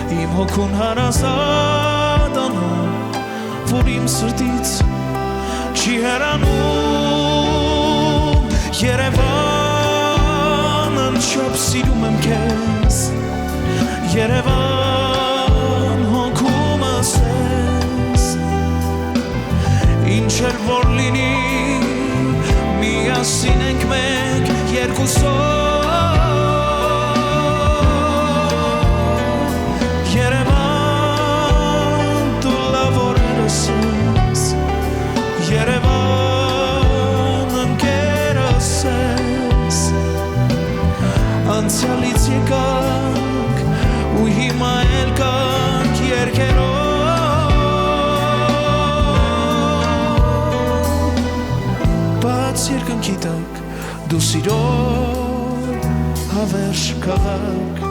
Իմ հոգուն հարազատ անում, որ իմ սրտից չի հեռանում Երևան չափ սիրում եմ քեզ Երևան հոգումս ես Ինչ էլ որ լինի միասին ենք մենք երկուսով Երևան դու լավ օրերս ես Երևան ընկերս ես Անցյալից եկանք ու հիմա էլ կանք երկերով Բայց երկնքի տակ դու սիրո հավերժ քաղաք